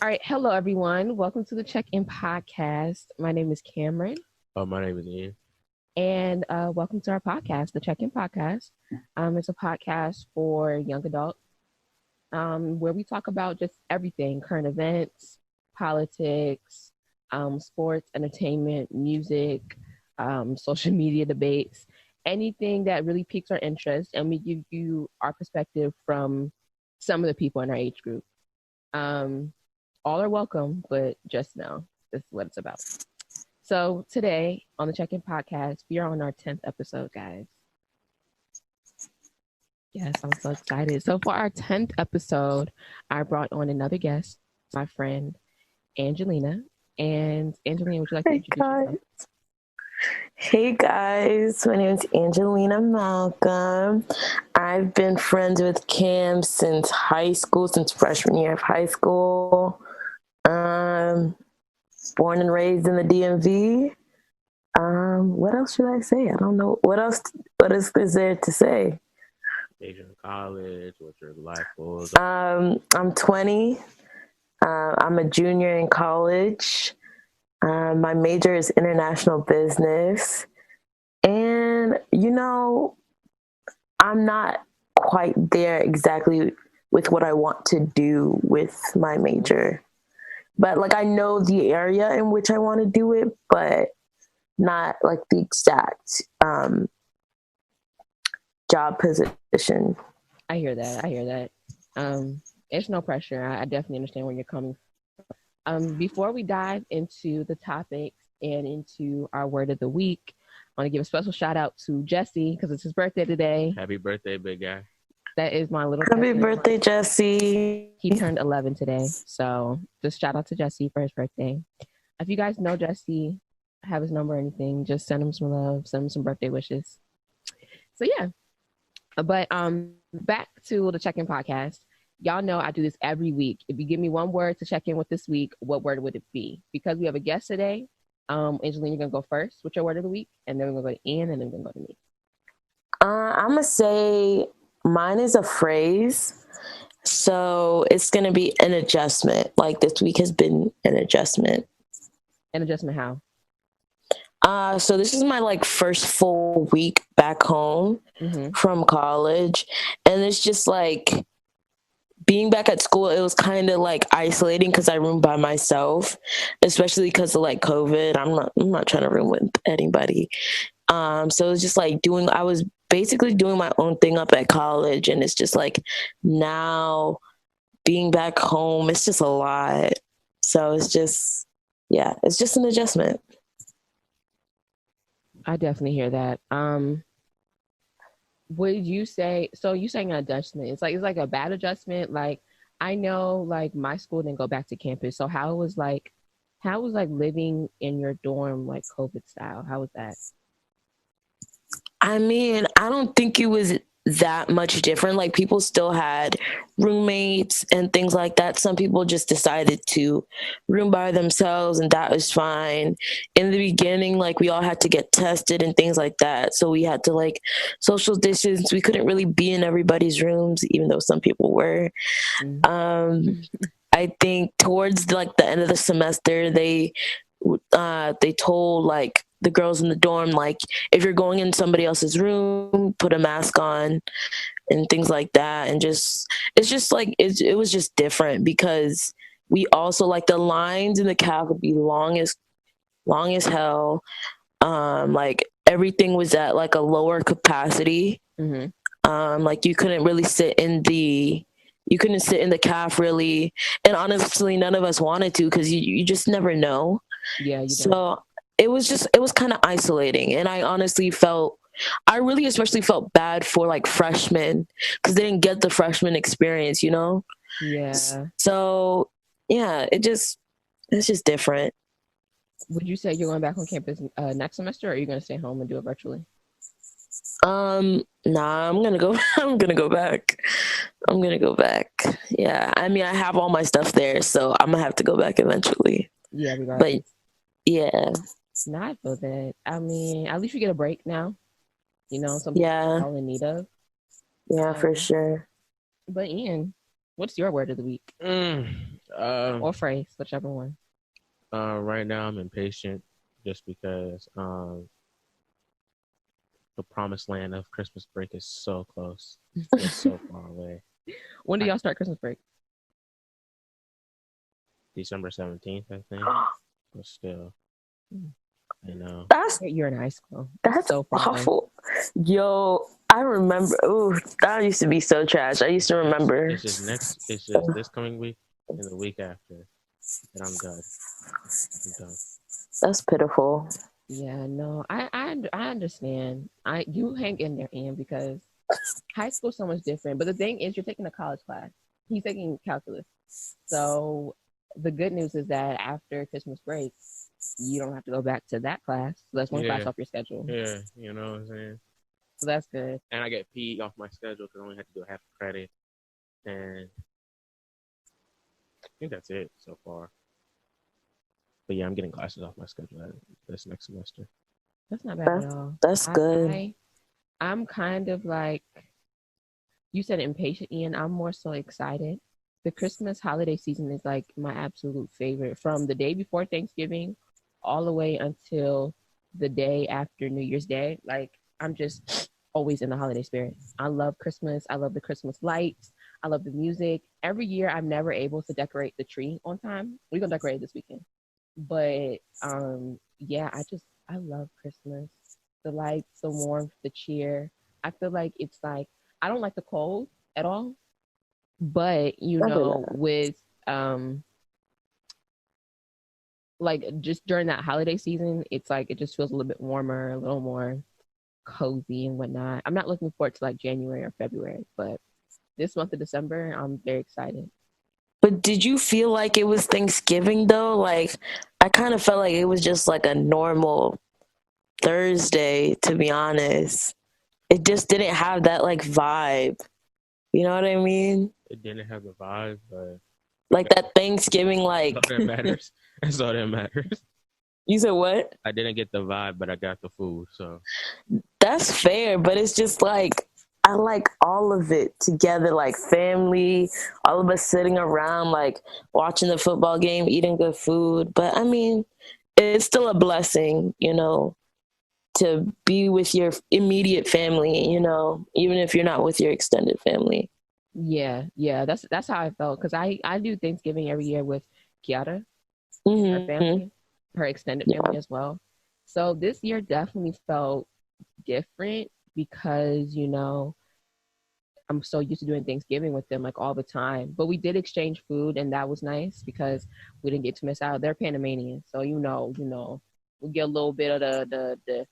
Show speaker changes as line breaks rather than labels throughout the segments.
All right. Hello, everyone. Welcome to the Check In Podcast. My name is Cameron,
My name is Ian.
and welcome to our podcast, the Check In Podcast. It's a podcast for young adults where we talk about just everything current events, politics, sports, entertainment, music, social media debates, anything that really piques our interest. And we give you our perspective from some of the people in our age group. Um, all are welcome, but just know this is what it's about. So today on the Check In Podcast, we are on our 10th episode, guys. Yes, I'm so excited. So for our 10th episode, I brought on another guest, my friend Angelina. And Angelina, would you like to
Hey
introduce
guys.
yourself?
Hey guys, my name is Angelina Malcolm. I've been friends with Cam since high school, since freshman year of high school. Born and raised in the DMV. What else should I say? I don't know. What else is there to say?
Asian college. What's your life goals?
I'm 20. I'm a junior in college. My major is international business. And, I'm not quite there exactly with what I want to do with my major. But, I know the area in which I want to do it, but not, the exact job position.
I hear that. It's no pressure. I definitely understand where you're coming from. Before we dive into the topics and into our word of the week, I want to give a special shout out to Jesse because it's his birthday today.
Happy birthday, big guy.
That is my little
Happy
cousin.
birthday, Jesse.
He turned 11 today. So just shout out to Jesse for his birthday. If you guys know Jesse, have his number or anything, just send him some love, send him some birthday wishes. So yeah. But back to the check-in podcast. Y'all know I do this every week. If you give me one word to check in with this week, what word would it be? Because we have a guest today. Angelina, you're gonna go first with your word of the week, and then we're gonna go to Ian, and then we're gonna go to me.
I'm gonna say mine is a phrase, so it's gonna be an adjustment. This week has been an adjustment.
An adjustment how?
So this is my first full week back home from college, and it's just being back at school. It was kind of isolating because I roomed by myself, especially because of COVID. I'm not trying to room with anybody. So it was just I was basically doing my own thing up at college, and it's just now being back home, it's just a lot. So it's just an adjustment.
I definitely hear that. Would you say so? You saying an adjustment? It's like a bad adjustment. I know, my school didn't go back to campus. So how was living in your dorm COVID style? How was that?
I mean, I don't think it was that much different. People still had roommates and things like that. Some people just decided to room by themselves, and that was fine. In the beginning, we all had to get tested and things like that. So we had to social distance. We couldn't really be in everybody's rooms, even though some people were. I think towards the end of the semester, they told the girls in the dorm, if you're going in somebody else's room, put a mask on and things like that. And it was just different because we also the lines in the caf would be long as hell. Everything was at a lower capacity. You couldn't really you couldn't sit in the caf really. And honestly, none of us wanted to because you just never know.
Yeah.
So it was kind of isolating. And I really especially felt bad for freshmen because they didn't get the freshman experience,
Yeah.
So yeah, it's just different.
Would you say you're going back on campus next semester, or are you going to stay home and do it virtually?
Nah, I'm gonna go. I'm gonna go back. I'm gonna go back. Yeah, I mean, I have all my stuff there, so I'm gonna have to go back eventually.
Yeah, regardless.
But yeah,
No, I feel that. I mean, at least you get a break now. Something
yeah,
all in need of.
yeah, for sure.
But Ian, what's your word of the week? or phrase, whichever one.
Right now I'm impatient just because the promised land of Christmas break is so close, yet so far away.
When do y'all start Christmas break?
December 17th, I think. But still, you know.
You're in high school.
That's
so far
awful. Away. Yo, I remember. Ooh, that used to be so trash. I used to remember.
It's just this coming week and the week after, and I'm done.
That's pitiful.
Yeah, no, I understand. You hang in there, Ian, because high school's so much different. But the thing is, you're taking a college class. He's taking calculus. So the good news is that after Christmas break, you don't have to go back to that class. So that's one class off your schedule.
Yeah, you know what I'm saying?
So that's good.
And I get PE off my schedule because I only have to do half credit. And I think that's it so far. But yeah, I'm getting classes off my schedule this next semester.
That's not bad at all.
That's good.
I'm kind of like, you said impatient, Ian. I'm more so excited. The Christmas holiday season is like my absolute favorite. From the day before Thanksgiving all the way until the day after New Year's Day. Like, I'm just always in the holiday spirit. I love Christmas. I love the Christmas lights. I love the music. Every year, I'm never able to decorate the tree on time. We're going to decorate it this weekend. But yeah, I love Christmas. The lights, the warmth, the cheer. I feel like it's like, I don't like the cold at all. But with like just during that holiday season, it's like it just feels a little bit warmer, a little more cozy and whatnot. I'm not looking forward to like January or February, but this month of December, I'm very excited.
But did you feel like it was Thanksgiving though? Like, I kind of felt like it was just like a normal Thursday, to be honest. It just didn't have that like vibe. You know what I mean?
It didn't have the vibe, but
like that Thanksgiving, like
that's all that matters. That's all that matters.
You said what?
I didn't get the vibe, but I got the food, so
that's fair. But it's just like I like all of it together, like family, all of us sitting around, like watching the football game, eating good food. But I mean, it's still a blessing, to be with your immediate family, even if you're not with your extended family.
Yeah, that's how I felt, because I do Thanksgiving every year with Kiara, her family, her extended family as well. So this year definitely felt different because I'm so used to doing Thanksgiving with them like all the time. But we did exchange food, and that was nice because we didn't get to miss out. They're Panamanian, so we get a little bit of the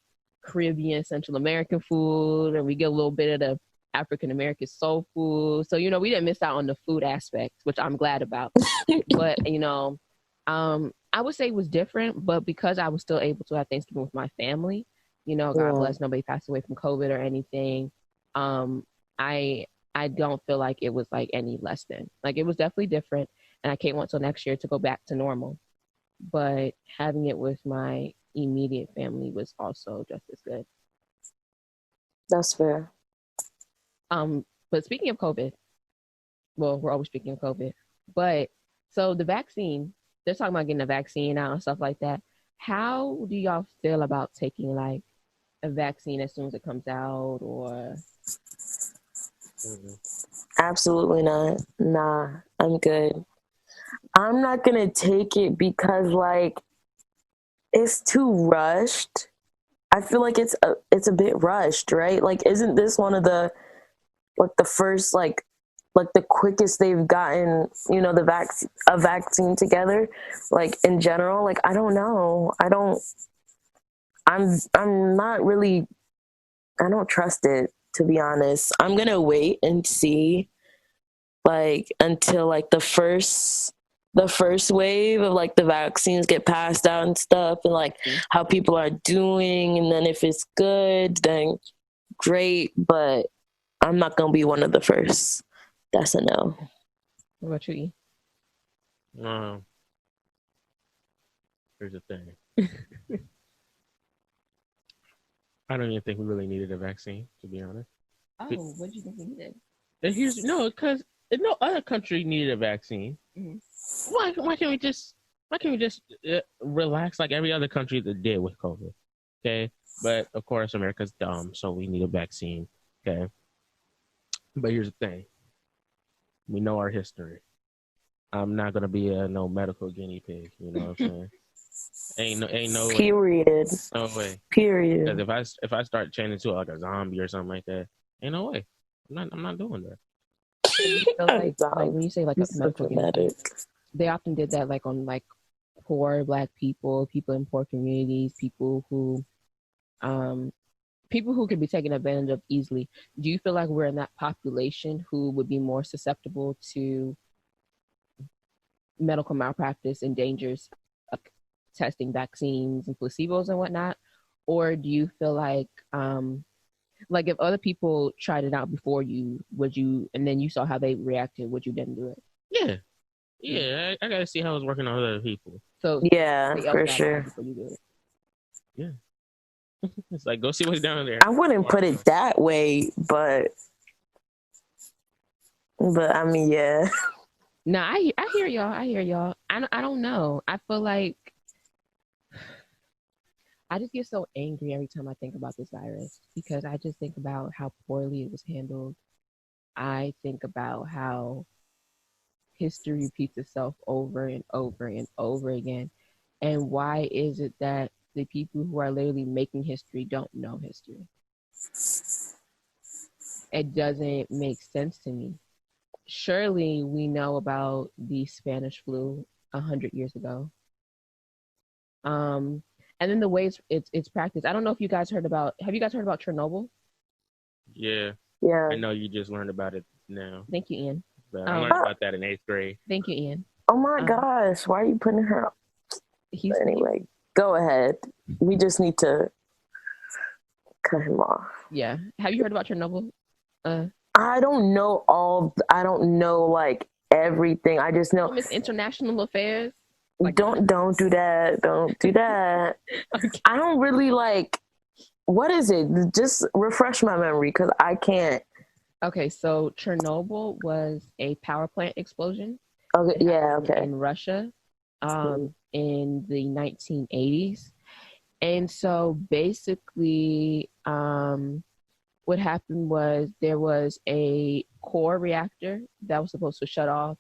Caribbean, Central American food, and we get a little bit of the African American soul food. So we didn't miss out on the food aspect, which I'm glad about. But I would say it was different, but because I was still able to have Thanksgiving with my family, God bless, nobody passed away from COVID or anything. I don't feel like it was like any less than. Like, it was definitely different, and I can't wait till next year to go back to normal. But having it with my immediate family was also just as good.
That's fair.
But speaking of COVID, well, we're always speaking of COVID, but so the vaccine, they're talking about getting a vaccine out and stuff like that. How do y'all feel about taking like a vaccine as soon as it comes out, or?
Absolutely not. Nah, I'm good. I'm not gonna take it because like it's too rushed. I feel like it's a bit rushed, right? Like, isn't this one of the first like the quickest they've gotten, a vaccine together, like in general? Like, I don't know. I'm not really. I don't trust it, to be honest. I'm gonna wait and see, like, until like the first wave of like the vaccines get passed out and stuff, and like how people are doing, and then if it's good, then great. But I'm not gonna be one of the first. That's a no.
What about you, E?
Here's the thing. I don't even think we really needed a vaccine, to be honest.
Oh, what did you think we needed?
Because no other country needed a vaccine.
Mm-hmm.
why can't we just relax like every other country that did with COVID? Okay, but of course America's dumb, so we need a vaccine. Okay, but here's the thing: we know our history. I'm not gonna be a no medical guinea pig. You know what I'm saying? Ain't no way.
Period.
No way.
Period.
Because if I start changing to like a zombie or something like that, ain't no way. I'm not doing that.
You feel like when you say like a medical guinea pig, they often did that like on like poor Black people, people in poor communities, people who could be taken advantage of easily. Do you feel like we're in that population who would be more susceptible to medical malpractice and dangers of testing vaccines and placebos and whatnot? Or do you feel like if other people tried it out before you, would you, and then you saw how they reacted, would you then do it?
Yeah. Yeah, I gotta see how it's working on other people.
So
yeah, for sure.
Before you do it.
Yeah. It's like, go see what's down there.
I wouldn't put it that way, but I mean, yeah.
No, I hear y'all. I hear y'all. I don't know. I feel like I just get so angry every time I think about this virus because I just think about how poorly it was handled. I think about how history repeats itself over and over and over again. And why is it that the people who are literally making history don't know history? It doesn't make sense to me. Surely we know about the Spanish flu 100 years ago. And then the ways it's practiced. I don't know if you guys heard about. Have you guys heard about Chernobyl?
Yeah.
Yeah.
I know you just learned about it now.
Thank you, Ian.
But I learned about that in 8th grade.
Thank you, Ian.
Oh my gosh, why are you putting her up? Anyway, go ahead. We just need to cut him off.
Yeah. Have you heard about Chernobyl?
I don't know like everything. I just know
Miss International Affairs.
Like don't do that. Don't do that. Okay. I don't really like. What is it? Just refresh my memory because I can't.
Okay, so Chernobyl was a power plant explosion.
Okay, yeah, okay.
In Russia, in the 1980s, and so basically, what happened was there was a core reactor that was supposed to shut off.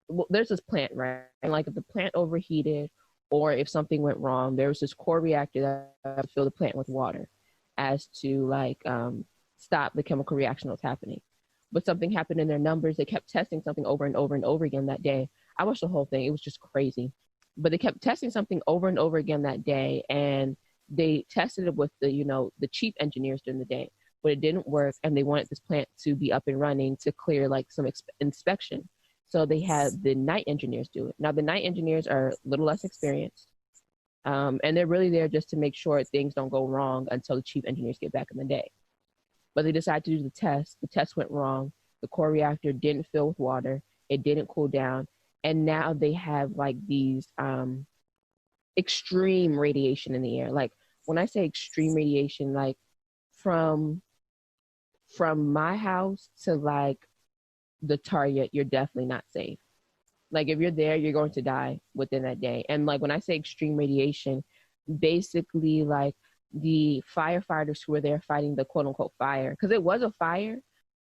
Well, there's this plant, right? And like if the plant overheated or if something went wrong, there was this core reactor that would fill the plant with water as to like stop the chemical reaction that was happening. But something happened in their numbers. They kept testing something over and over and over again that day. I watched the whole thing. It was just crazy. But they kept testing something over and over again that day. And they tested it with the chief engineers during the day. But it didn't work. And they wanted this plant to be up and running to clear like some inspection. So they had the night engineers do it. Now, the night engineers are a little less experienced. And they're really there just to make sure things don't go wrong until the chief engineers get back in the day. But they decided to do the test. The test went wrong. The core reactor didn't fill with water. It didn't cool down. And now they have like these extreme radiation in the air. Like when I say extreme radiation, like from my house to like the Target, you're definitely not safe. Like if you're there, you're going to die within that day. And like when I say extreme radiation, basically like the firefighters who were there fighting the quote unquote fire, because it was a fire,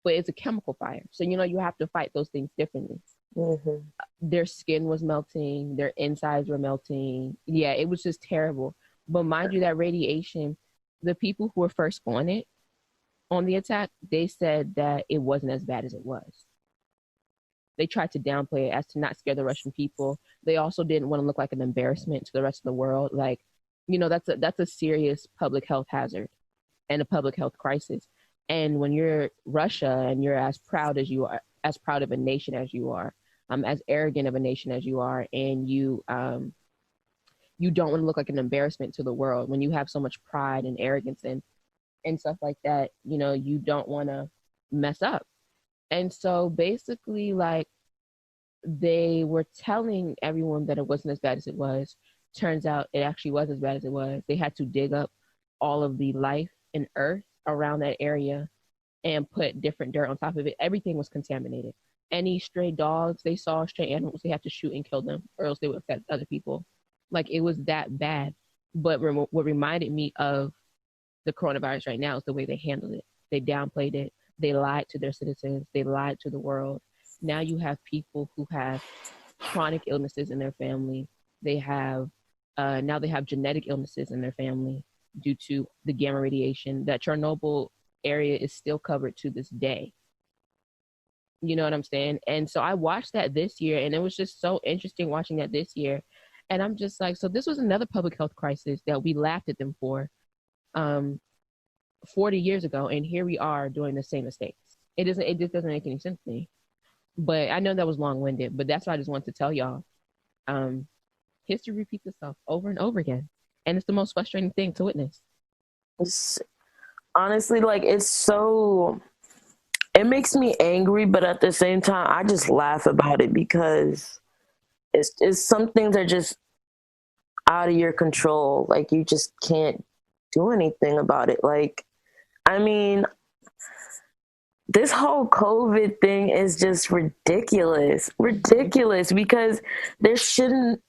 but it's a chemical fire. So, you have to fight those things differently. Mm-hmm. Their skin was melting, their insides were melting. Yeah, it was just terrible. But mind you, that radiation, the people who were first on the attack, they said that it wasn't as bad as it was. They tried to downplay it as to not scare the Russian people. They also didn't want to look like an embarrassment to the rest of the world. Like, that's a serious public health hazard and a public health crisis. And when you're Russia and you're as proud as you are, as proud of a nation as you are, as arrogant of a nation as you are, and you don't want to look like an embarrassment to the world, when you have so much pride and arrogance and stuff like that, you don't want to mess up. And so basically, like, they were telling everyone that it wasn't as bad as it was. Turns out it actually was as bad as it was. They had to dig up all of the life and earth around that area and put different dirt on top of it. Everything was contaminated. any stray dogs they saw, stray animals, they had to shoot and kill them, or else they would affect other people. Like it was that bad. But what reminded me of the coronavirus right now is the way they handled it. They downplayed it. They lied to their citizens. They lied to the world. Now you have people who have chronic illnesses in their family. They have now they have genetic illnesses in their family due to the gamma radiation. That Chernobyl area is still covered to this day. You know what I'm saying? And so I watched that this year, and it was just so interesting watching that this year. And I'm just like, so this was another public health crisis that we laughed at them for 40 years ago, and here we are doing the same mistakes. It just doesn't make any sense to me. But I know that was long winded, but that's what I just wanted to tell y'all. History repeats itself over and over again, and it's the most frustrating thing to witness.
It's, honestly, like it makes me angry, but at the same time, I just laugh about it because it's some things are just out of your control. Like you just can't do anything about it. Like, I mean, this whole COVID thing is just ridiculous because there should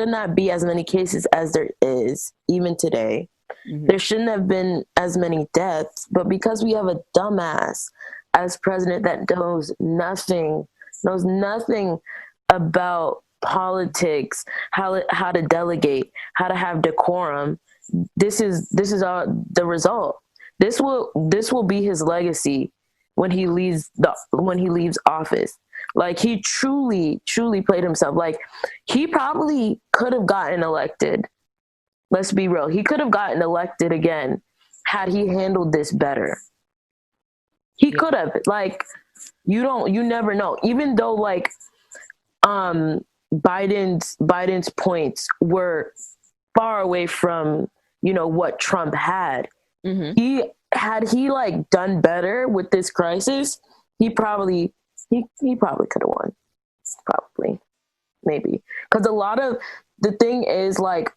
not be as many cases as there is even today. Mm-hmm. There shouldn't have been as many deaths, but because we have a dumbass as president that knows nothing about politics, how to delegate, how to have decorum, this is the result. This will be his legacy when he leaves office. Like he truly played himself. Like he probably could have gotten elected. Let's be real. He could have gotten elected again had he handled this better. He could have. Like you never know. Even though like Biden's points were far away from what Trump had. Mm-hmm. He like done better with this crisis, he probably could have won. Probably, maybe, because the thing is, like,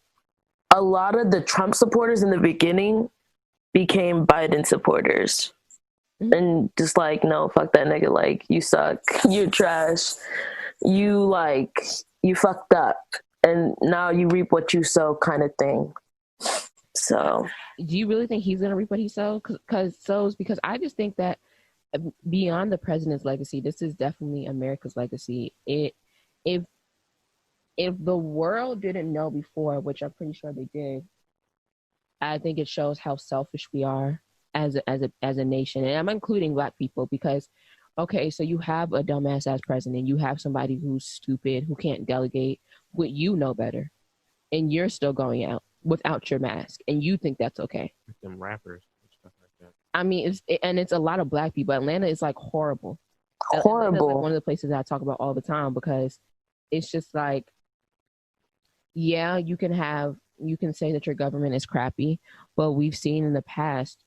a lot of the Trump supporters in the beginning became Biden supporters. Mm-hmm. And just like, no, fuck that nigga, like, you suck, you're trash, you fucked up, and now you reap what you sow, kind of thing. So,
do you really think he's gonna reap what he sows? Because I just think that beyond the president's legacy, this is definitely America's legacy. If the world didn't know before, which I'm pretty sure they did, I think it shows how selfish we are as a nation, and I'm including Black people because, okay, so you have a dumbass as president, you have somebody who's stupid, who can't delegate, what you know better, and you're still going out without your mask, and you think that's okay.
Them rappers and stuff like that.
I mean, it's a lot of Black people. Atlanta is like horrible. Atlanta's like one of the places that I talk about all the time because it's just like, yeah, you can say that your government is crappy, but we've seen in the past,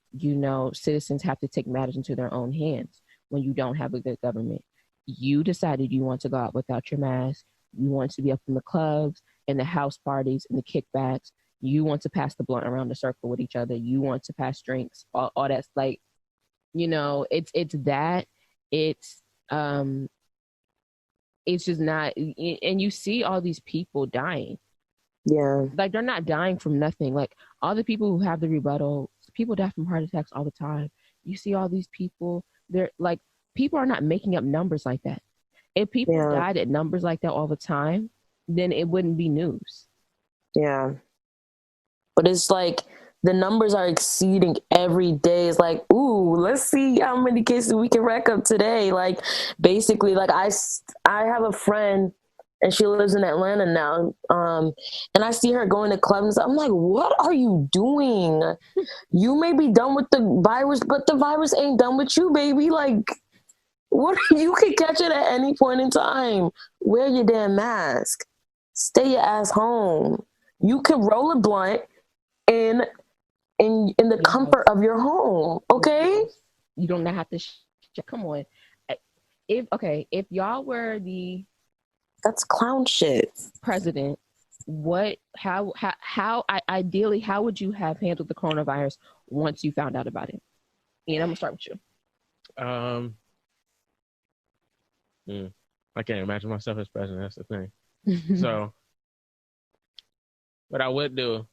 citizens have to take matters into their own hands when you don't have a good government. You decided you want to go out without your mask. You want to be up in the clubs and the house parties and the kickbacks. You want to pass the blunt around the circle with each other. You want to pass drinks. All that's like, it's that. It's just not. And you see all these people dying.
Yeah.
Like, they're not dying from nothing. Like, all the people who have the rebuttal, people die from heart attacks all the time. You see all these people. They're like, people are not making up numbers like that. If people died at numbers like that all the time, then it wouldn't be news.
Yeah. But it's like the numbers are exceeding every day. It's like, ooh, let's see how many cases we can rack up today. Like, basically, like I have a friend and she lives in Atlanta now. And I see her going to clubs. I'm like, what are you doing? You may be done with the virus, but the virus ain't done with you, baby. Like, what? You can catch it at any point in time. Wear your damn mask. Stay your ass home. You can roll a blunt in the comfort of your home, okay?
You don't have to. Come on. If y'all were
that's clown shit.
President, ideally, how would you have handled the coronavirus once you found out about it? And I'm gonna start with you.
I can't imagine myself as president. That's the thing. So, what I would do,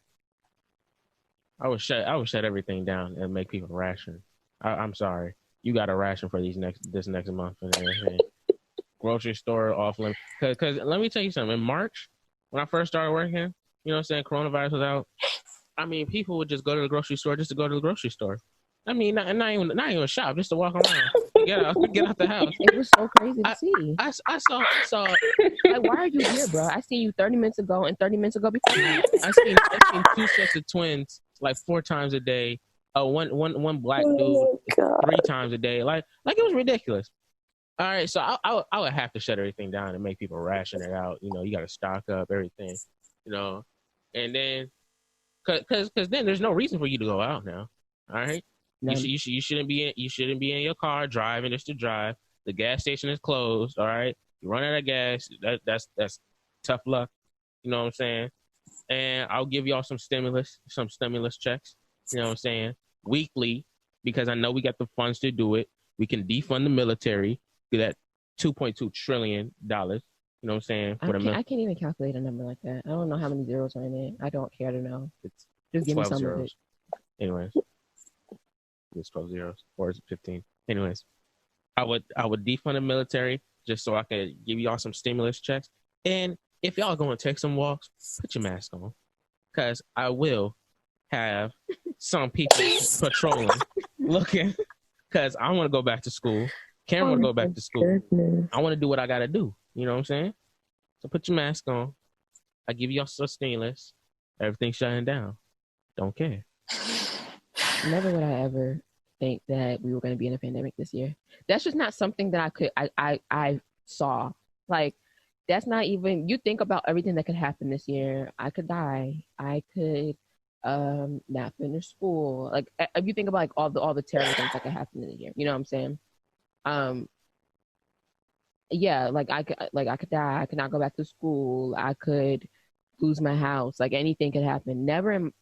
I would shut everything down and make people ration. I'm sorry, you got to ration for this next month and everything. Grocery store off limit. Because let me tell you something. In March, when I first started working, you know what I'm saying, coronavirus was out. I mean, people would just go to the grocery store just to go to the grocery store. I mean, not even shop, just to walk around. Get out the house.
It was so crazy to see.
I saw.
Like, why are you here, bro? I seen you 30 minutes ago and 30 minutes ago before.
I seen 2 sets of twins like 4 times a day. One black dude 3 times a day. Like it was ridiculous. All right, so I would have to shut everything down and make people ration it out. You know, you got to stock up everything. You know, and then because then there's no reason for you to go out now. All right, you shouldn't be in your car driving just to drive. The gas station is closed. All right, you run out of gas. That's tough luck. You know what I'm saying? And I'll give y'all some stimulus checks. You know what I'm saying? Weekly, because I know we got the funds to do it. We can defund the military. That $2.2 trillion. You know what I'm saying?
I can't even calculate a number like that. I don't know how many zeros are in it. I don't care to know.
It's
just give me
12
some
zeros.
of it.
Anyways, it's 12 zeros, or is it 15? Anyways, I would defund the military just so I could give y'all some stimulus checks. And if y'all going to take some walks, put your mask on, because I will have some people patrolling, looking, because I want to go back to school. Cameron want to go back to school. Goodness. I want to do what I got to do. You know what I'm saying? So put your mask on. I give y'all some stimulus. Everything's shutting down. Don't care.
Never would I ever think that we were going to be in a pandemic this year. That's just not something that I saw. Like, that's not even, you think about everything that could happen this year. I could die. I could not finish school. Like, if you think about like all the terrible things that could happen in the year, you know what I'm saying? Yeah, like I could die. I could not go back to school. I could lose my house. Like anything could happen. Never in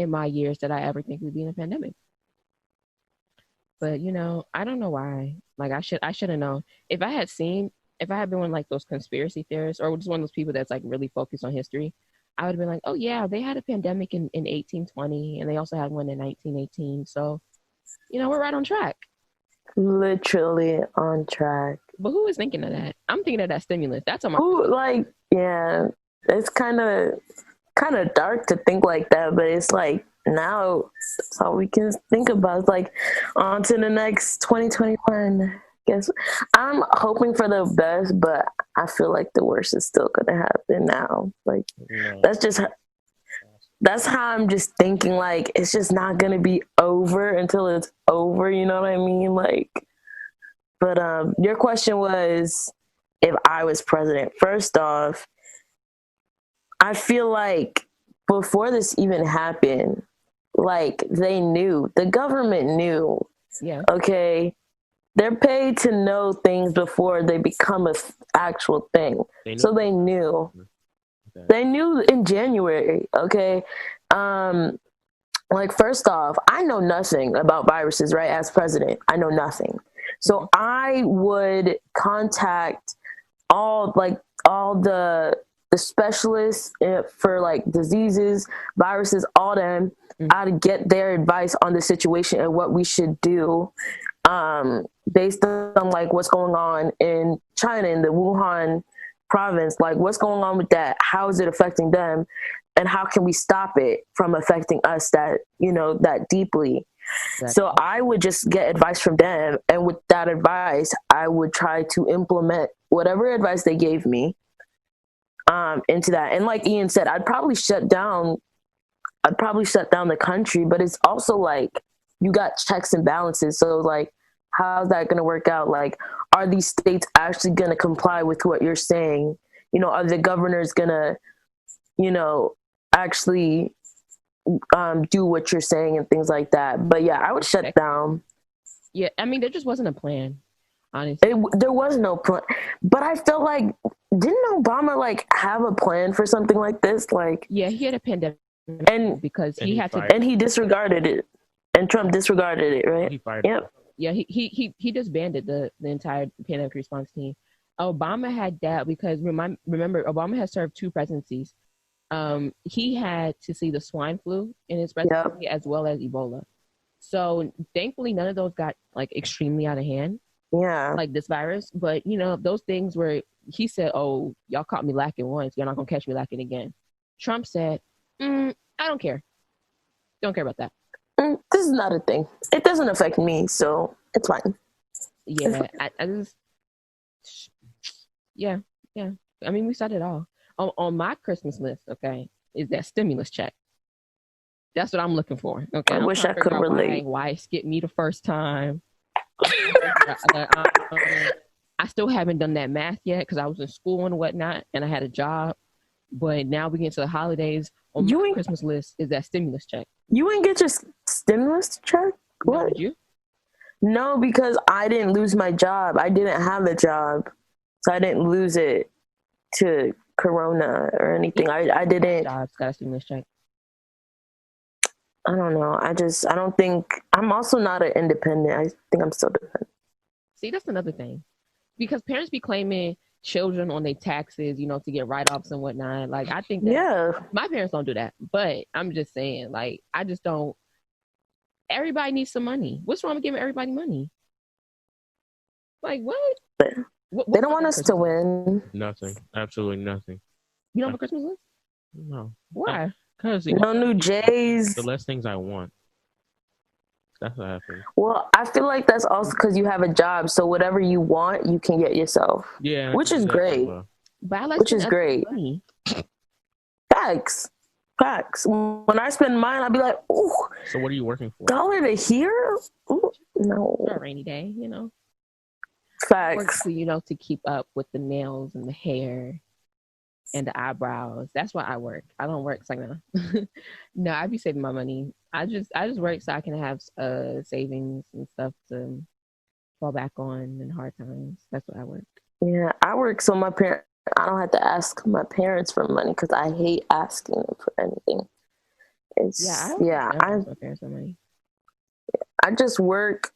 my years did I ever think we'd be in a pandemic. But you know, I don't know why. Like I should have known. If I had been one of like those conspiracy theorists or just one of those people that's like really focused on history, I would have been like, oh yeah, they had a pandemic in 1820 and they also had one in 1918. So, you know, we're right on track.
Literally on track.
But who was thinking of that? I'm thinking of that stimulus. That's on my
yeah, it's kind of dark to think like that, but it's like now that's all we can think about. It's like on to the next 2021. Guess I'm hoping for the best, but I feel like the worst is still gonna happen now. Like that's how I'm just thinking, like it's just not gonna be over until it's over, you know what I mean? Like, but your question was if I was president. First off, I feel like before this even happened, like the government knew.
Yeah.
Okay. They're paid to know things before they become an actual thing. So they knew. Okay. They knew in January, okay? Like, first off, I know nothing about viruses, right? As president, I know nothing. So I would contact all the specialists for like diseases, viruses, all them. I'd get their advice on the situation and what we should do. Based on like what's going on in China, in the Wuhan province, like what's going on with that? How is it affecting them? And how can we stop it from affecting us that deeply? Exactly. So I would just get advice from them. And with that advice, I would try to implement whatever advice they gave me into that. And like Ian said, I'd probably shut down the country, but it's also like you got checks and balances. So like, how's that going to work out? Like, are these states actually going to comply with what you're saying? You know, are the governors going to, actually do what you're saying and things like that? But yeah, I would shut down.
Yeah, I mean, there just wasn't a plan, honestly.
There was no plan. But I felt like, didn't Obama like have a plan for something like this? Like,
yeah, he had a pandemic,
and
because he had to,
and he disregarded it, and Trump disregarded it, right?
He fired.
Yep.
Yeah, he disbanded the entire pandemic response team. Obama had that because remember Obama has served two presidencies. He had to see the swine flu in his presidency as well as Ebola. So thankfully, none of those got like extremely out of hand.
Yeah,
like this virus. But those things where he said, "Oh, y'all caught me lacking once, you're not gonna catch me lacking again." Trump said, "I don't care. Don't care about that."
This is not a thing. It doesn't affect me, so it's fine.
Yeah, I just, yeah, yeah. I mean, we said it all. On my Christmas list, okay, is that stimulus check. That's what I'm looking for. Okay,
I
I'm
wish
trying
I
to figure
could
out
relate.
why it skipped me the first time. I still haven't done that math yet because I was in school and whatnot, and I had a job. But now we get to the holidays. On my Christmas list is that stimulus check.
You ain't get your stimulus check?
No,
What?
did you?
No, because I didn't lose my job. I didn't have a job, so I didn't lose it to Corona or anything. I didn't.
Jobs got a stimulus check.
I don't know. I don't think. I'm also not an independent. I think I'm still dependent.
See, that's another thing. Because parents be claiming children on their taxes, to get write-offs and whatnot. Like, I think that my parents don't do that. But I'm just saying, like, I just don't. Everybody needs some money. What's wrong with giving everybody money? Like, what?
They don't want us to win.
Nothing. Absolutely nothing.
You don't have a Christmas list?
No.
Why?
Because
no new J's.
The less things I want. That's what happens.
Well, I feel like that's also because you have a job, so whatever you want, you can get yourself.
Yeah,
which is great.
Well.
But I like
which is great.
Money.
Facts. When I spend mine, I'll be like, "Ooh."
So what are you working for?
$1 to here? Ooh, no.
For a rainy day,
Facts.
Work to keep up with the nails and the hair and the eyebrows. That's why I work. I don't work like no. No, I be saving my money. I just work so I can have savings and stuff to fall back on in hard times. That's what I work.
Yeah, I work so I don't have to ask my parents for money because I hate asking them for anything.
I my parents for money.
I just work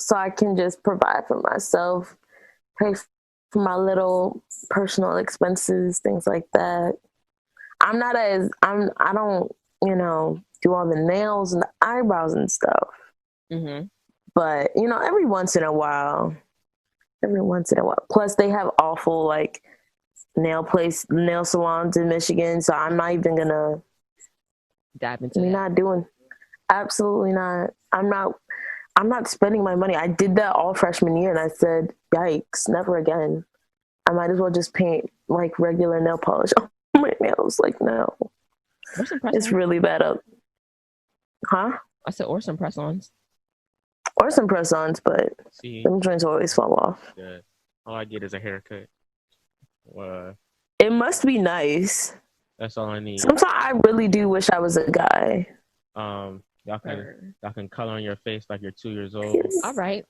so I can just provide for myself, pay for my little personal expenses, things like that. I don't, do all the nails and the eyebrows and stuff.
Mm-hmm.
But, every once in a while. Plus, they have awful, like, nail salons in Michigan, so I'm not even going to
dive into
absolutely not. I'm not spending my money. I did that all freshman year, and I said, yikes, never again. I might as well just paint, like, regular nail polish on my nails. Like, no. It's really bad up. Huh?
I said, or some press-ons.
Or some press-ons, but them joints always fall off.
Yeah. All I get is a haircut.
It must be nice.
That's all I need.
Sometimes I really do wish I was a guy.
Y'all can color on your face like you're 2 years old.
All right.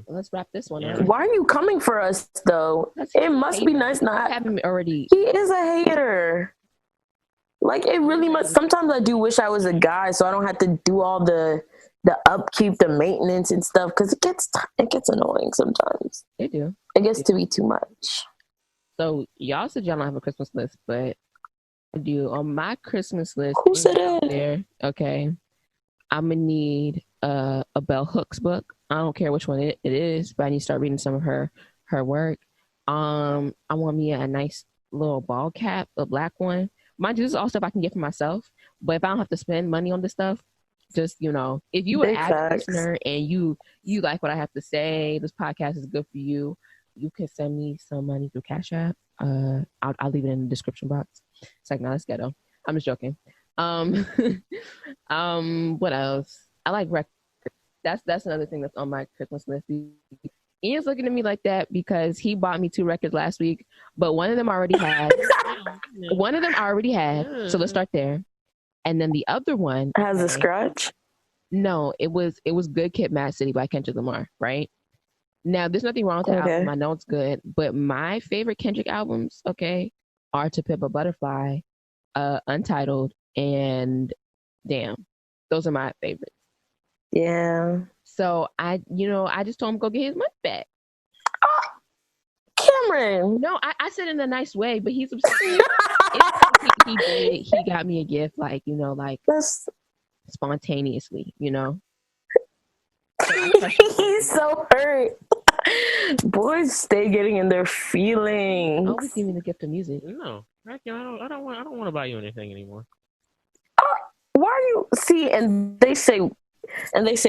Let's wrap this one up.
Why are you coming for us though? It must be nice not
having already.
He is a hater. Like it really must. Sometimes I do wish I was a guy, so I don't have to do all the upkeep, the maintenance and stuff, because it gets annoying sometimes.
It do.
It gets to be too much.
So y'all said y'all don't have a Christmas list, but I do. On my Christmas list,
who said that?
There, okay. I'm gonna need a Bell Hooks book. I don't care which one it is, but I need to start reading some of her work. I want me a nice little ball cap, a black one. Mind you, this is all stuff I can get for myself. But if I don't have to spend money on this stuff, just if you are an listener and you like what I have to say, this podcast is good for you. You can send me some money through Cash App. I'll leave it in the description box. It's like, no, that's ghetto. I'm just joking. What else? I like records. That's another thing that's on my Christmas list. Ian's looking at me like that because he bought me 2 records last week, but one of them I already had. So let's start there. And then the other one
has a scratch.
No, it was Good Kid, Mad City by Kendrick Lamar. Right now, there's nothing wrong with that album. I know it's good, but my favorite Kendrick albums, are To Pimp a Butterfly, Untitled, and Damn. Those are my favorites.
Yeah.
So I just told him go get his money back.
Cameron.
No, I said in a nice way, but he's upset. He got me a gift, like
That's
spontaneously,
he's so hurt. Boys stay getting in their feelings.
Always give me the gift of music.
No, I don't want to buy you anything anymore.
Why are you see? And they say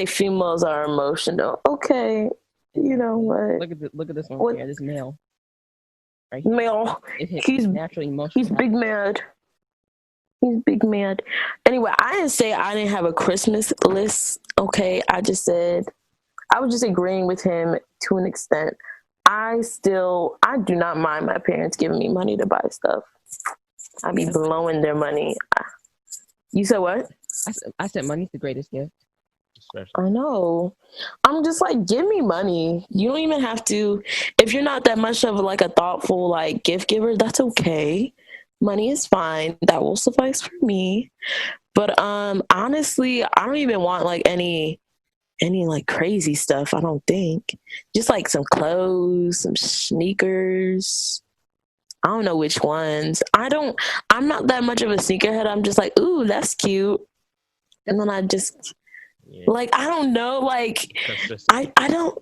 females are emotional. Okay, you know what?
Look at this one here. This male. Right here.
Male. He's
naturally emotional.
He's big mad. He's big mad. Anyway, I didn't say I didn't have a Christmas list. Okay, I just said I was just agreeing with him to an extent. I do not mind my parents giving me money to buy stuff. I be blowing their money. You said what?
I said money's the greatest gift.
I know. I'm just like, give me money. You don't even have to. If you're not that much of like a thoughtful like gift giver, that's okay. Money is fine. That will suffice for me. But honestly, I don't even want like any like crazy stuff. I don't think. Just like some clothes, some sneakers. I don't know which ones. I'm not that much of a sneakerhead. I'm just like, ooh, that's cute. And then I just like, I don't know, like I don't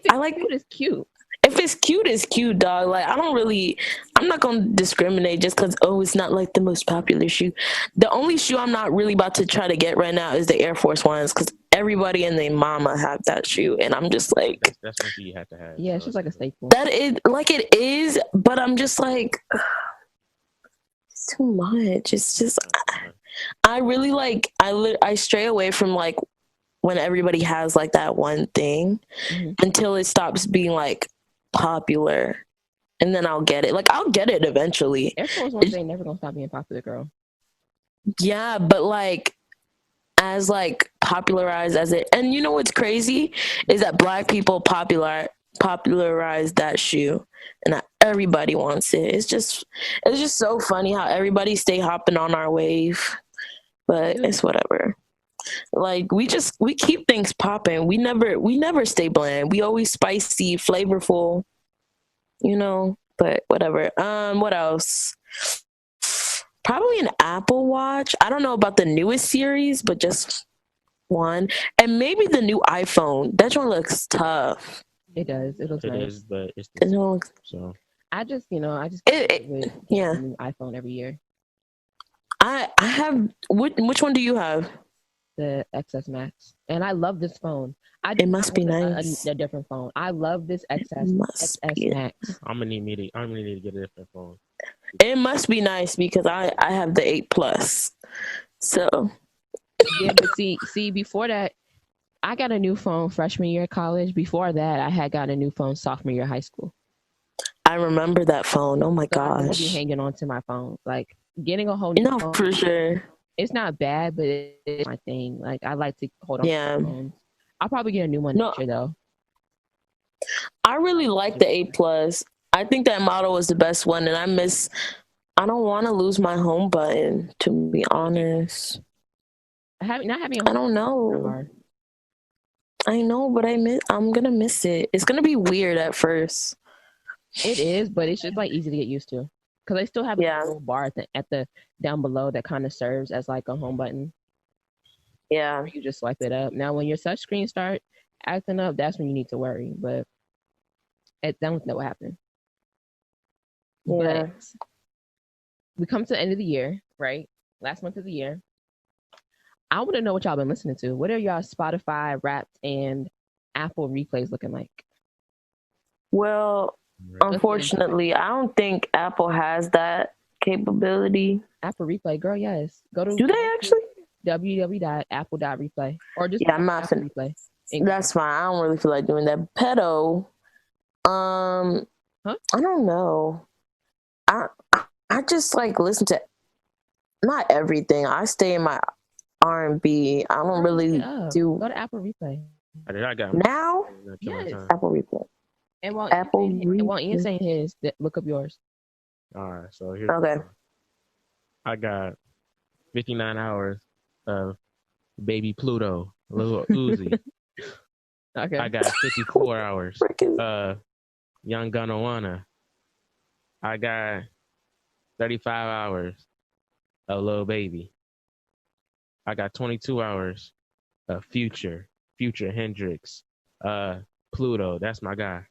I like
cute is cute.
If it's cute, it's cute, dog. Like I'm not gonna discriminate just because it's not like the most popular shoe. The only shoe I'm not really about to try to get right now is the Air Force Ones because everybody and their mama have that shoe, and I'm just like,
that's one shoe you have to have.
Yeah, it's just like a staple.
That is like it is, but I'm just like, it's too much. It's just I really like I stray away from like when everybody has like that one thing until it stops being like popular, and then I'll get it. Like I'll get it eventually.
Air Force Ones ain't never gonna stop being popular, girl.
Yeah, but like as like popularized as it, and you know what's crazy is that Black people popularized that shoe, and not everybody wants it. It's just so funny how everybody stay hopping on our wave, but it's whatever. Like we keep things popping. We never stay bland. We always spicy, flavorful, but whatever. What else? Probably an Apple Watch. I don't know about the newest series, but just one. And maybe the new iPhone. That one looks tough.
It does. It looks nice.
It is, but it's
so I just with
new
iPhone every year.
I have which one do you have?
The XS Max, and I love this phone.
It must be nice.
A different phone. I love this XS Max.
I'm gonna need to get a different phone.
It must be nice because I have the 8 Plus. So
yeah, but see, before that, I got a new phone freshman year of college. Before that, I had got a new phone sophomore year of high school.
I remember that phone. Oh my gosh!
I be hanging on to my phone, like getting a whole new phone.
For sure.
It's not bad, but it's my thing. Like I like to hold on to my phones. I'll probably get a new one next year though.
I really like the 8 Plus. I think that model was the best one, and I don't want to lose my home button, to be honest.
Not having a home
I don't know. I know, but I'm gonna miss it. It's gonna be weird at first.
It is, but it's just like easy to get used to. Because they still have a little bar at the down below that kind of serves as like a home button.
Yeah.
You just swipe it up. Now, when your touch screen start acting up, that's when you need to worry. But that don't know what happened. Yeah. But we come to the end of the year, right? Last month of the year. I want to know what y'all been listening to. What are y'all Spotify, Wrapped, and Apple replays looking like?
Well, unfortunately, I don't think Apple has that capability.
Apple Replay, girl, yes.
Do they actually?
www.apple.replay. Or just
I'm not finna replay. That's fine. I don't really feel like doing that. Pedo. I don't know. I just like listen to not everything. I stay in my R&B. I don't really do.
Go to Apple Replay.
I got
now.
Yes.
Apple Replay.
And while Ian's saying his, look up yours.
All right, so here's
okay.
I got 59 hours of Baby Pluto, Lil Uzi.
Okay.
I got 54 hours. Young Gunna. I got 35 hours of Lil Baby. I got 22 hours of Future Hendrix, Pluto. That's my guy.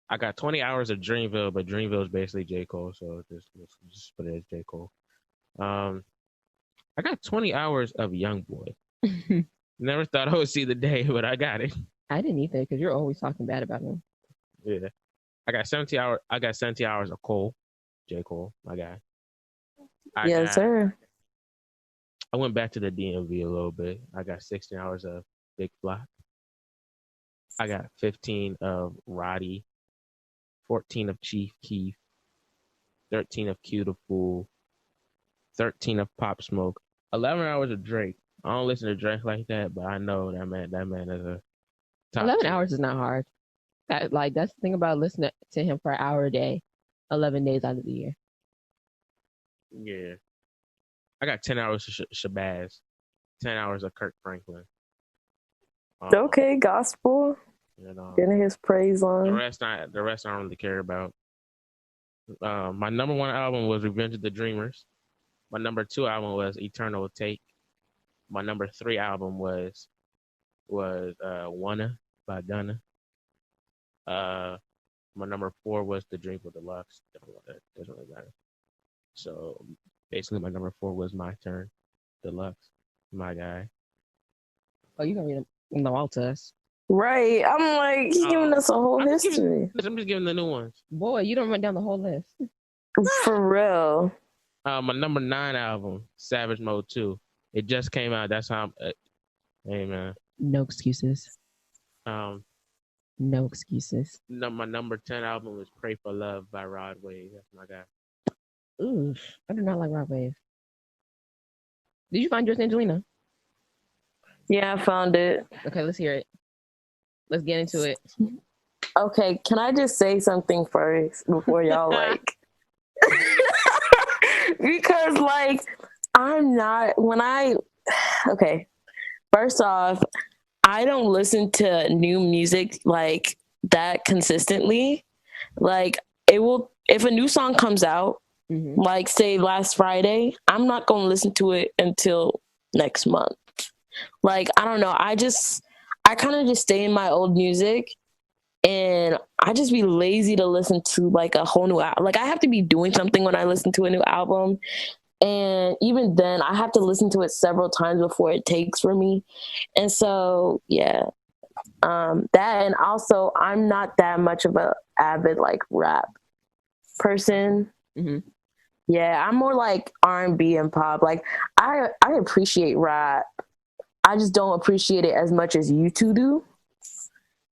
I got 20 hours of Dreamville, but Dreamville is basically J. Cole, so just put it as J. Cole. I got 20 hours of Youngboy. Never thought I would see the day, but I got it.
I didn't either because you're always talking bad about him.
Yeah, I got 70 hours. I got 70 hours of Cole, J. Cole, my guy.
Yes, sir.
I went back to the DMV a little bit. I got 16 hours of Big Block. I got 15 of Roddy, 14 of Chief Keef, 13 of Q the Fool, 13 of Pop Smoke, 11 hours of Drake. I don't listen to Drake like that, but I know that man is a top
11
10.
hours is not hard. That's the thing about listening to him for an hour a day, 11 days out of the year.
Yeah. I got 10 hours of Shabazz, 10 hours of Kirk Franklin.
Okay, gospel. Getting his praise on.
The rest I don't really care about. My number one album was Revenge of the Dreamers. My number two album was Eternal Take. My number three album was Wanna by Gunna. My number four was The Dream of Deluxe. Doesn't really matter. So basically, my number four was My Turn, Deluxe, my guy.
Oh, you can read them all to us.
Right. I'm like, he's giving us a whole history.
I'm just giving the new ones.
Boy, you don't run down the whole list.
For real.
My number 9 album, Savage Mode 2. It just came out. That's how hey, man.
No excuses. No excuses.
My number 10 album was Pray for Love by Rod Wave. That's my guy.
Ooh, I do not like Rod Wave. Did you find yours, Angelina?
Yeah, I found it.
Okay, let's hear it. Let's get into it.
Okay, can I just say something first before y'all like? Because like I'm not okay. First off, I don't listen to new music like that consistently. Like if a new song comes out, like say last Friday, I'm not gonna listen to it until next month. Like I don't know. I kind of just stay in my old music, and I just be lazy to listen to like a whole new album. Like I have to be doing something when I listen to a new album, and even then I have to listen to it several times before it takes for me. And so yeah, that, and also I'm not that much of a avid like rap person. Yeah, I'm more like R&B and pop. Like I appreciate rap. I just don't appreciate it as much as you two do.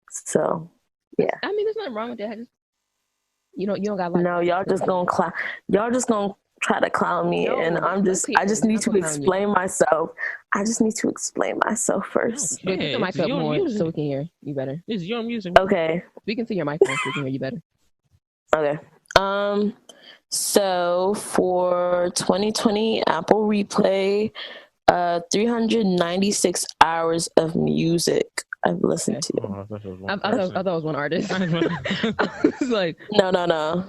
So, yeah.
I mean, there's nothing wrong with that. You don't got like.
No, y'all just gonna try to clown me, and I just need to explain myself. I just need to explain myself first.
Get the mic up more so we can hear you better.
This is your music.
Okay.
We can see your microphone so we can hear you better.
Okay. So for 2020 Apple Replay, 396 hours of music I've listened to.
I thought it was one artist. I was like,
no.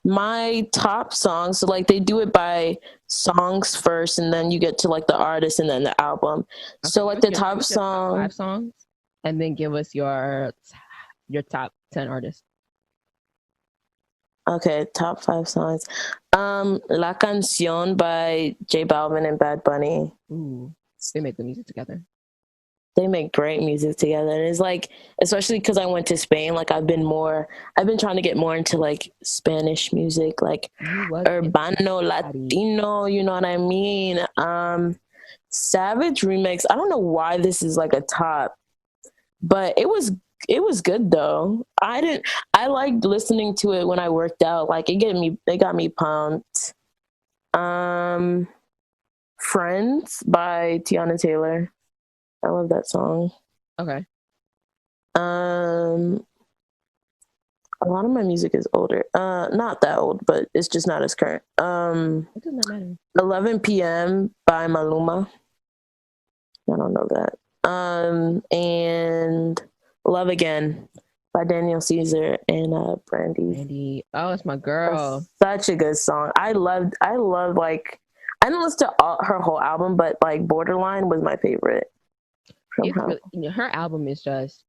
My top songs, so like they do it by songs first, and then you get to like the artist and then the album. So like the top song,
5 songs, and then give us your top 10 artists.
Okay, top 5 songs. La Canción by J Balvin and Bad Bunny.
Ooh, they make the music together.
They make great music together, and it's like, especially because I went to Spain, like I've been trying to get more into like Spanish music, like urbano, Latino, you know what I mean? Savage remix, I don't know why this is like a top, but it was good though. I liked listening to it when I worked out. Like it got me pumped. Friends by Tiana Taylor. I love that song.
Okay.
A lot of my music is older. Not that old, but it's just not as current.
It does not matter.
11 p.m. by Maluma. I don't know that. And Love Again by Daniel Caesar and Brandy.
Brandy. Oh, it's my girl.
That's such a good song. I love like, I didn't listen to her whole album, but like Borderline was my favorite from
It's
her.
really, her album is just,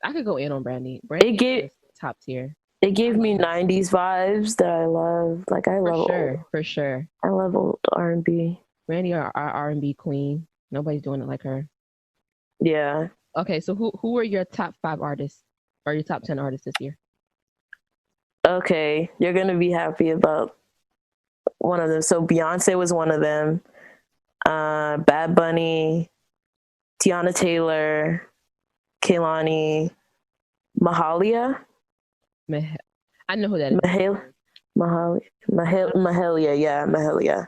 I could go in on Brandy. Brandy is top tier.
It gave me 90s vibes that I love. Like I love
for sure.
I love old R&B.
Brandy, our R&B queen. Nobody's doing it like her.
Yeah.
Okay, so who are your top 5 artists or your top 10 artists this year?
Okay, you're gonna be happy about one of them. So Beyonce was one of them. Bad Bunny, Tiana Taylor, Kehlani, Mahalia.
I know who that is.
Mahalia, yeah, Mahalia.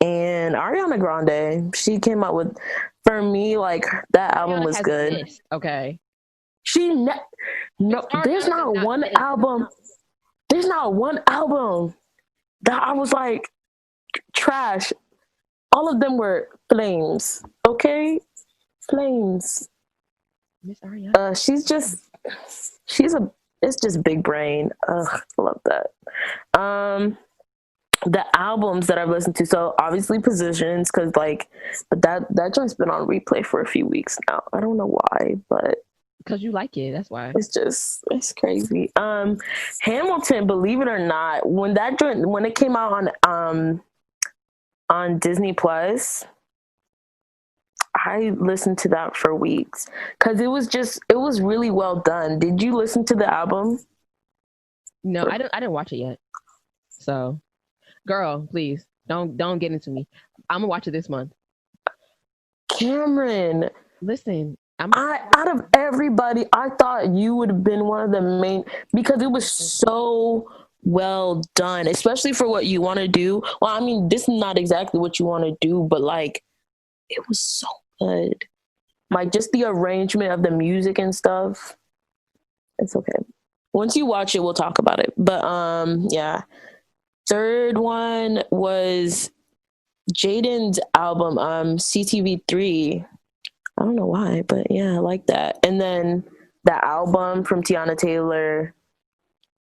And Ariana Grande, she came out with, for me, like that album was good.
Missed. Okay.
There's not one album that I was like trash. All of them were flames. Okay, flames.
Miss Ariana.
It's just big brain. Ugh, I love that. The albums that I've listened to, so obviously Positions, because like, but that joint's been on replay for a few weeks now. I don't know why, but
because you like it, that's why.
It's crazy. Hamilton, believe it or not, when it came out on Disney Plus, I listened to that for weeks because it was really well done. Did you listen to the album?
No, I didn't watch it yet. So, girl, please don't get into me. I'm gonna watch it this month.
Cameron,
listen,
out of everybody, I thought you would have been one of the main, because it was so well done, especially for what you want to do. Well, I mean, this is not exactly what you want to do, but like, it was so good. Like just the arrangement of the music and stuff. It's okay. Once you watch it, we'll talk about it. But yeah. Third one was Jaden's album, CTV3. I don't know why, but yeah, I like that. And then the album from Tiana Taylor,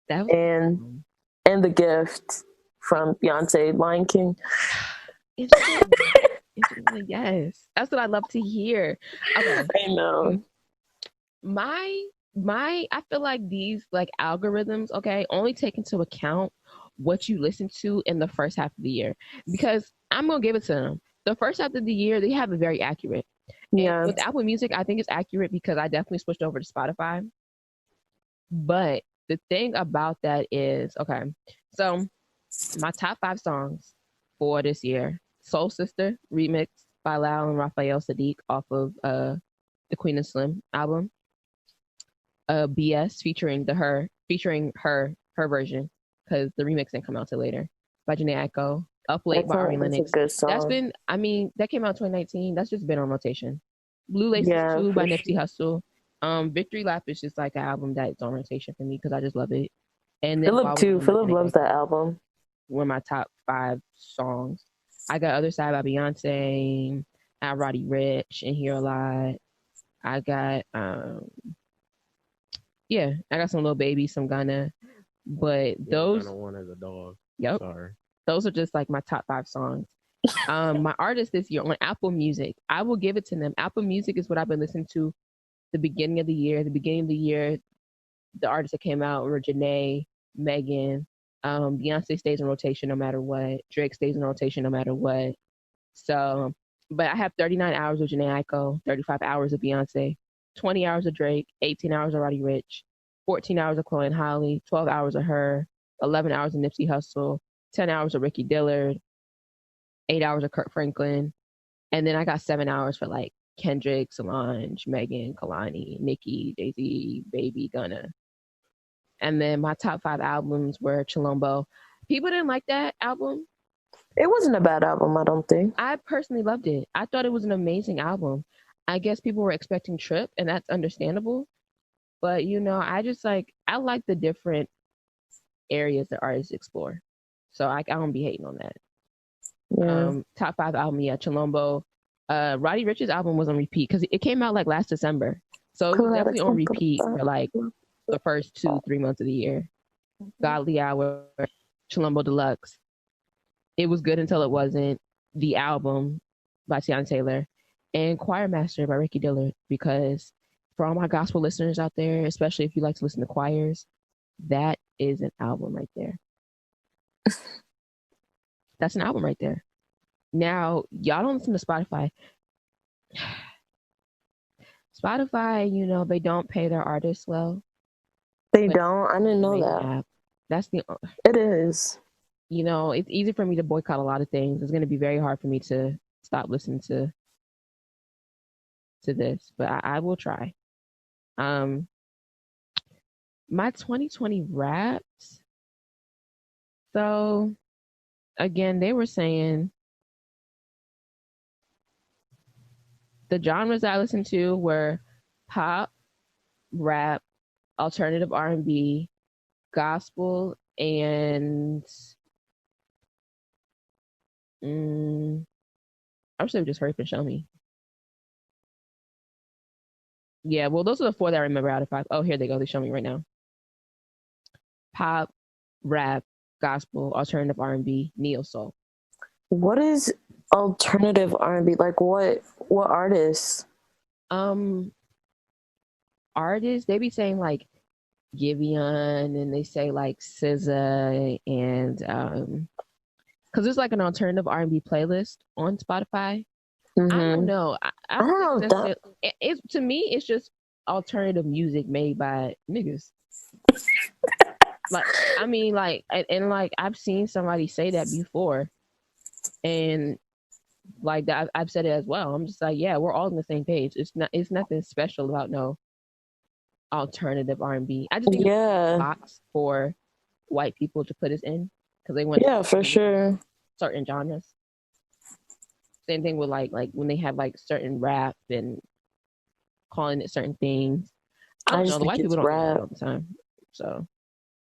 and The Gift from Beyonce, Lion King.
Yes, that's what I love to hear. Okay.
I know.
My I feel like these like algorithms, okay, only take into account what you listen to in the first half of the year, because I'm gonna give it to them. The first half of the year, they have it very accurate. Yeah. And with Apple Music, I think it's accurate because I definitely switched over to Spotify. But the thing about that is, okay, so my top 5 songs for this year: Soul Sister remix by Lal and Raphael Sadiq off of the Queen and Slim album. BS featuring her version, because the remix didn't come out till later, by Janae Aiko. Up Late by Ari Lennox. That's been, I mean, that came out in 2019. That's just been on rotation. Blue Laces 2 by Nipsey Hussle. Victory Lap is just like an album that's on rotation for me because I just love it. And then
Philip loves that album.
One of my top 5 songs. I got Other Side by Beyonce. I got Roddy Ricch and Hear a Lot. I got I got some Lil Baby, some Gunna. But those
Gunna one as a dog.
Yep.
Sorry.
Those are just like my top 5 songs. My artists this year on Apple Music, I will give it to them. Apple Music is what I've been listening to the beginning of the year. The beginning of the year, the artists that came out were Janae, Megan, Beyonce stays in rotation no matter what. Drake stays in rotation no matter what. So, but I have 39 hours of Janae Aiko, 35 hours of Beyonce, 20 hours of Drake, 18 hours of Roddy Ricch, 14 hours of Chloe and Halle, 12 hours of her, 11 hours of Nipsey Hussle, 10 hours of Ricky Dillard, 8 hours of Kurt Franklin, and then I got 7 hours for like Kendrick, Solange, Megan, Kalani, Nicki, Jay-Z, Baby, Gunna. And then my top 5 albums were Chilombo. People didn't like that album.
It wasn't a bad album, I don't think.
I personally loved it. I thought it was an amazing album. I guess people were expecting Trip, and that's understandable. But, you know, I like the different areas that artists explore. So I don't be hating on that. Yeah. Top 5 album, Chilombo. Roddy Ricch's album was on repeat because it came out like last December, so it was definitely on repeat for like the first 2-3 months of the year. Godly Hour, Chilumbo Deluxe. It was good until it wasn't. The album by Tiana Taylor, and Choir Master by Ricky Dillard. Because for all my gospel listeners out there, especially if you like to listen to choirs, that is an album right there. That's an album right there. Now, y'all don't listen to Spotify. Spotify, you know, they don't pay their artists well.
They don't? I didn't know that.
App. That's the.
It is.
You know, it's easy for me to boycott a lot of things. It's going to be very hard for me to stop listening to this, but I will try. My 2020 raps. So, again, they were saying the genres I listened to were pop, rap, alternative R&B, gospel, and I should have just hurry up and show me. Yeah, well, those are the 4 that I remember out of 5. Oh, here they go. They show me right now. Pop, rap, gospel, alternative R&B, neo soul.
What is alternative R&B? Like what artists?
Artists, they be saying like Giveon, and they say like SZA, and because there's like an alternative R&B playlist on Spotify. I don't know. I don't think that's it. To me, it's just alternative music made by niggas. Like, I mean, like, and like, I've seen somebody say that before, and like that, I've said it as well. I'm just like, yeah, we're all on the same page. It's nothing special about no alternative R&B. I just think it's a box for white people to put us in because they want
for sure
certain genres. Same thing with like when they have like certain rap and calling it certain things. I don't know. The white people don't do that all the time. So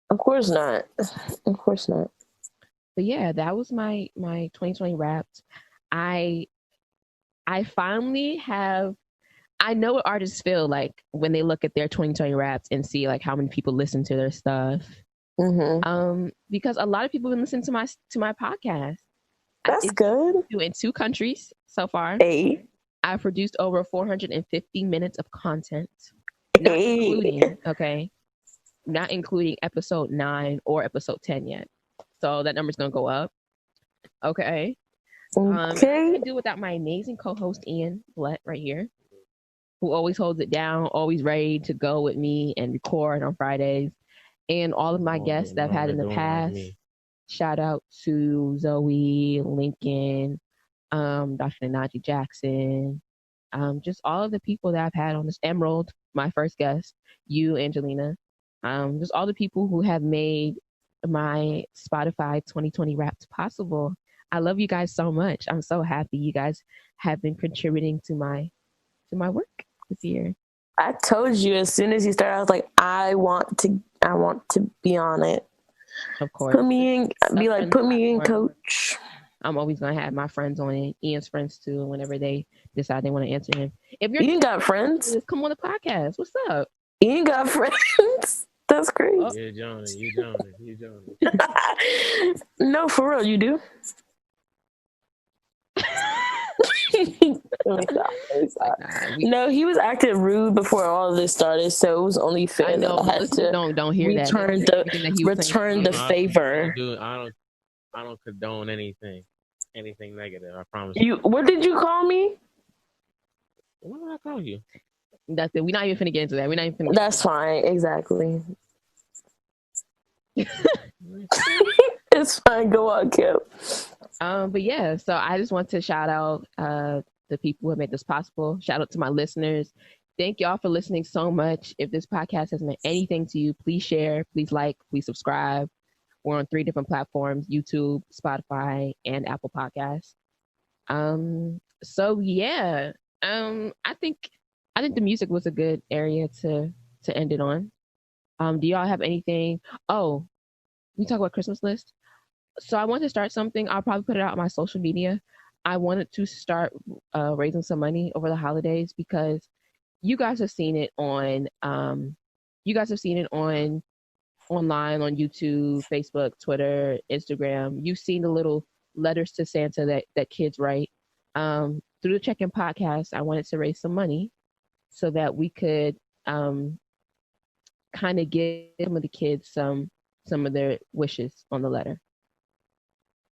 of course not. Of course not.
But yeah, that was my 2020 raps. I finally have. I know what artists feel like when they look at their 2020 raps and see like how many people listen to their stuff. Because a lot of people have been listening to my podcast.
That's good.
In 2 countries so far. I've produced over 450 minutes of content. Not including episode 9 or episode 10 yet. So that number's gonna go up. Okay. I can't do without my amazing co-host Ian Blett right here, who always holds it down, always ready to go with me and record on Fridays. And all of my guests that I've had in the past. Shout out to Zoe, Lincoln, Dr. Najee Jackson, just all of the people that I've had on this. Emerald, my first guest, you, Angelina, just all the people who have made my Spotify 2020 Wrapped possible. I love you guys so much. I'm so happy you guys have been contributing to my work this year.
I told you as soon as you started, I was like, I want to be on it.
Of course.
Put me in, coach.
I'm always gonna have my friends on it. Ian's friends too. Whenever they decide they want to answer him. If
Ian got friends,
just come on the podcast. What's up?
Ian got friends. That's crazy.
Oh. You Johnny.
No, for real, you do. No, he was acting rude before all of this started, so it was only fair. I know. That I had to
don't hear
return the favor.
I don't condone anything negative. I promise
you. What did you call me?
What did I call you?
That's it. We're not even finna get into that.
That's fine. Exactly. It's fine. Go on, Kim.
But yeah, so I just want to shout out the people who have made this possible. Shout out to my listeners. Thank y'all for listening so much. If this podcast has meant anything to you, please share, please like, please subscribe. We're on 3 different platforms: YouTube, Spotify, and Apple Podcasts. So yeah, I think the music was a good area to end it on. Do y'all have anything? Oh, we talk about Christmas list. So I want to start something. I'll probably put it out on my social media. I wanted to start raising some money over the holidays because you guys have seen it on online on YouTube, Facebook, Twitter, Instagram. You've seen the little letters to Santa that kids write. Through the Check-In podcast, I wanted to raise some money so that we could kind of give some of the kids some of their wishes on the letter.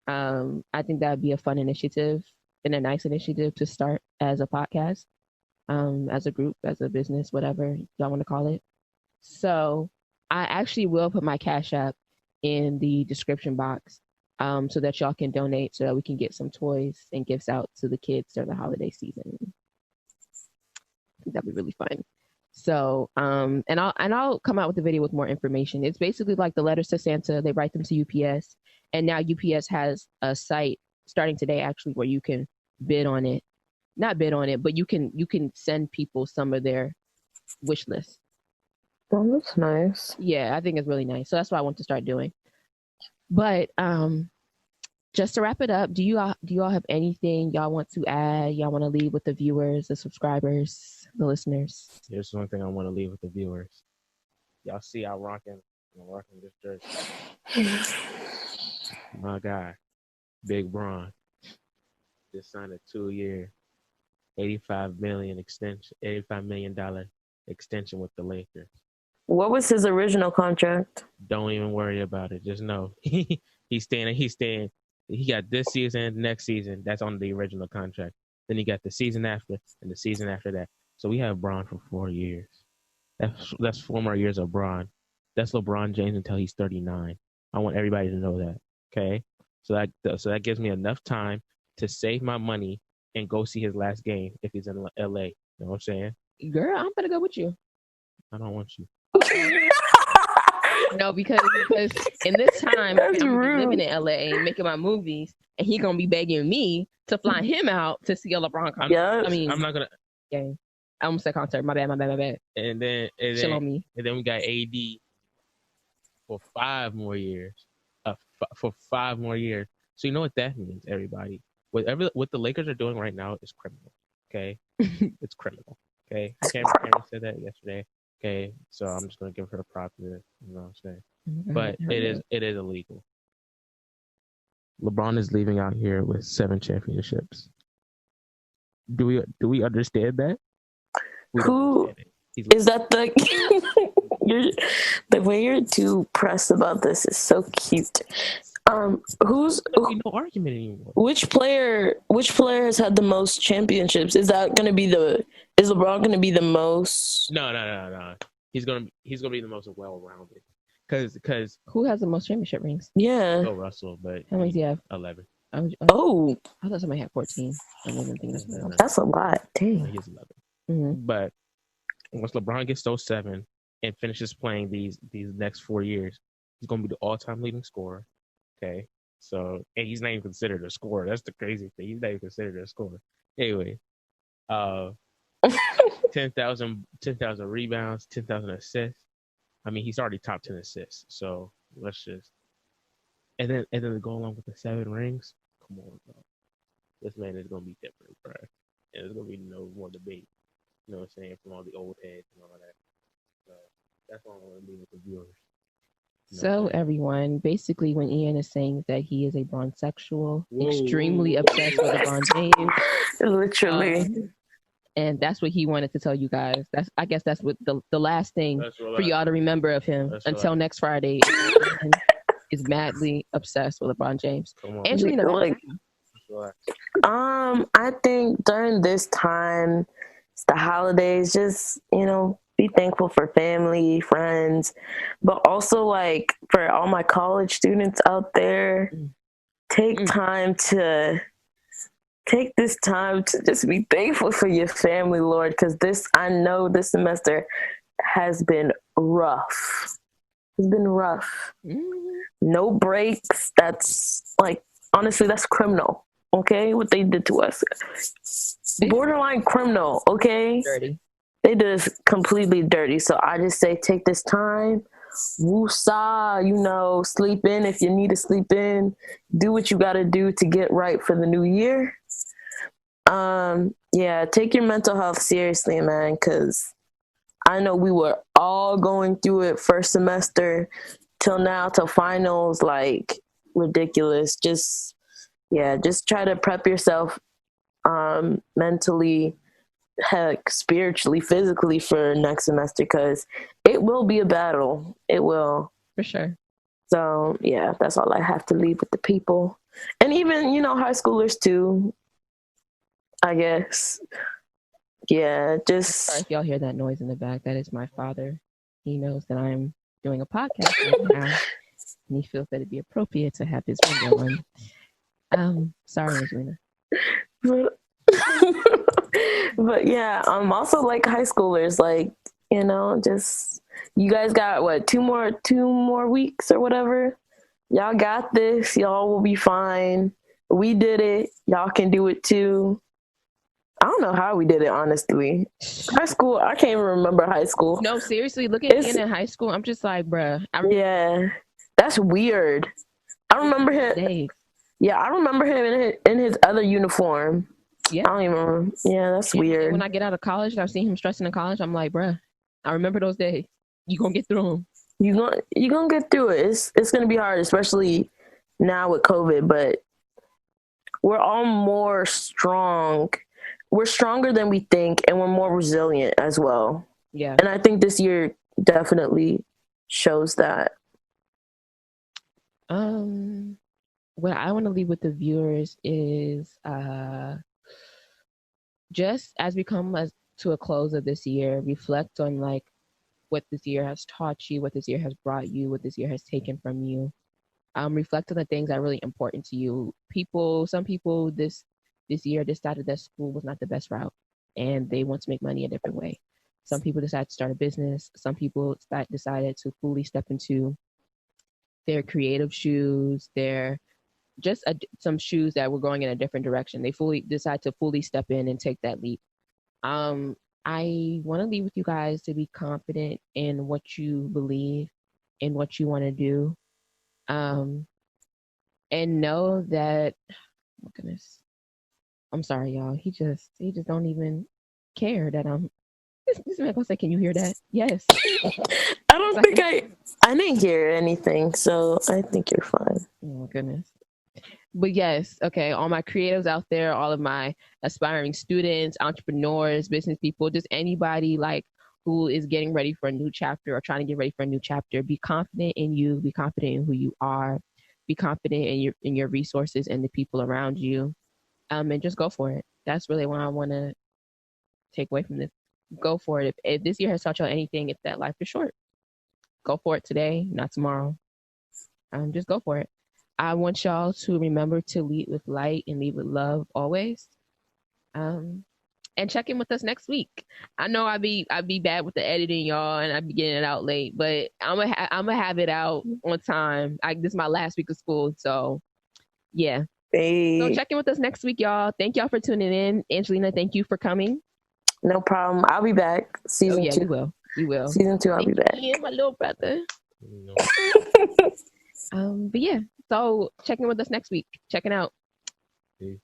I think that would be a fun initiative and a nice initiative to start as a podcast, as a group, as a business, whatever y'all want to call it. So I actually will put my Cash App in the description box, so that y'all can donate so that we can get some toys and gifts out to the kids during the holiday season. I think that'd be really fun. So, and I'll come out with a video with more information. It's basically like the letters to Santa. They write them to UPS, and now UPS has a site starting today actually where you can bid on it. Not bid on it, but you can send people some of their wish lists.
Oh, that's nice.
Yeah, I think it's really nice. So that's what I want to start doing. But just to wrap it up, do you all have anything y'all want to add? Y'all want to leave with the viewers, the subscribers, the listeners?
There's one thing I want to leave with the viewers. Y'all see I'm rocking this jersey. My guy, Big Bron, just signed a 2-year, $85 million extension with the Lakers.
What was his original contract?
Don't even worry about it. Just know he's staying. He got this season, next season. That's on the original contract. Then he got the season after and the season after that. So we have Bron for 4 years. That's 4 more years of Bron. That's LeBron James until he's 39. I want everybody to know that. Okay, so that gives me enough time to save my money and go see his last game if he's in LA. You know what I'm saying?
Girl, I'm gonna go with you.
I don't want you.
No, because in this time I'm gonna be living in LA and making my movies, and he gonna be begging me to fly him out to see a LeBron concert.
Yeah,
I mean,
I'm not gonna.
Game. I almost said concert. My bad.
And then
Chill on me.
And then we got AD for 5 more years. For 5 more years. So you know what that means, everybody. What the Lakers are doing right now is criminal. Okay, it's criminal. Okay, Cameron said that yesterday. Okay, so I'm just gonna give her a prop to this. You know what I'm saying? But it is illegal. LeBron is leaving out here with 7 championships. Do we understand that?
Who is that? The way you're too pressed about this is so cute. Who's
no argument anymore?
Which player has had the most championships? Is LeBron gonna be the most?
No. He's gonna be the most well-rounded. Because
who has the most championship rings?
Yeah.
Bill Russell, but
how many do you have?
11.
Oh,
I thought somebody had 14. I wasn't thinking
that's a lot. Dang.
He's 11.
Mm-hmm.
But once LeBron gets those 7 and finishes playing these next 4 years, he's gonna be the all-time leading scorer. Okay, so and he's not even considered a scorer. That's the crazy thing. He's not even considered a scorer. Anyway, 10,000 rebounds, 10,000 assists. I mean, he's already top 10 assists. So let's just and then to go along with the 7 rings. Come on, bro. This man is gonna be different, bro. And there's gonna be no more debate. You know what I'm saying, from all the old heads and all that. So that's why I want to leave with the viewers.
So everyone, basically, when Ian is saying that he is a bronsexual, extremely obsessed with LeBron James,
literally,
and that's what he wanted to tell you guys. I guess that's what the last thing for y'all to remember of him until next Friday. Is madly obsessed with LeBron James. Angelina,
I think during this time, it's the holidays. Just be thankful for family, friends, but also like for all my college students out there, take this time to just be thankful for your family, Lord, because I know this semester has been rough. It's been rough. No breaks. That's honestly, that's criminal. Okay, what they did to us, borderline criminal. Okay,
dirty.
They did us completely dirty. So I just say take this time, woosah, you know, sleep in if you need to sleep in, do what you got to do to get right for the new year. Yeah, take your mental health seriously, man, because I know we were all going through it first semester till now, till finals, like ridiculous. Just try to prep yourself mentally, heck, spiritually, physically for next semester, because it will be a battle. It will.
For sure.
So yeah, that's all I have to leave with the people. And even, you know, high schoolers too, I guess. Yeah,
Sorry
just
if y'all hear that noise in the back. That is my father. He knows that I'm doing a podcast right now, and he feels that it'd be appropriate to have his window on. Sorry, Angelina.
but, but yeah, also like high schoolers, like, you know, just you guys got what, two more weeks or whatever. Y'all got this. Y'all will be fine. We did it. Y'all can do it too. I don't know how we did it, honestly. High school, I can't even remember high school.
No, seriously, looking at Ian in high school, I'm just like, bruh.
Yeah, that's weird. I remember him.
Days.
Yeah, I remember him in his other uniform.
Yeah.
I don't even remember. Yeah, that's weird.
And when I get out of college and I've seen him stressing in college, I'm like, bruh, I remember those days. You gonna get through them.
You gonna get through it. It's gonna be hard, especially now with COVID, but we're all more strong. We're stronger than we think, and we're more resilient as well.
Yeah.
And I think this year definitely shows that.
What I want to leave with the viewers is just as we come to a close of this year, reflect on like what this year has taught you, what this year has brought you, what this year has taken from you. Reflect on the things that are really important to you. Some people this year decided that school was not the best route and they want to make money a different way. Some people decided to start a business. Some people decided to fully step into their creative shoes, their just some shoes that were going in a different direction. They fully decide to fully step in and take that leap. I want to leave with you guys to be confident in what you believe, in what you want to do, and know that. Oh goodness, I'm sorry, y'all. He just don't even care that I'm. This man gonna say, "Can you hear that?" Yes.
I don't think I didn't hear anything, so I think you're fine.
Oh goodness. But yes, okay, all my creatives out there, all of my aspiring students, entrepreneurs, business people, just anybody like who is getting ready for a new chapter or trying to get ready for a new chapter, be confident in you, be confident in who you are, be confident in your resources and the people around you. And just go for it. That's really what I want to take away from this. Go for it. If this year has taught you anything, it's that life is short. Go for it today, not tomorrow. Just go for it. I want y'all to remember to lead with light and lead with love always. And check in with us next week. I know I be bad with the editing, y'all, and I be getting it out late, but I'm gonna have it out on time. This is my last week of school, so yeah.
Hey.
So check in with us next week, y'all. Thank y'all for tuning in. Angelina, thank you for coming.
No problem. I'll be back. Season 2.
We will. You will.
Season 2, I'll be back.
Ian, my little brother. But yeah. So check in with us next week. Checking out.
Peace.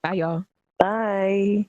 Bye, y'all.
Bye.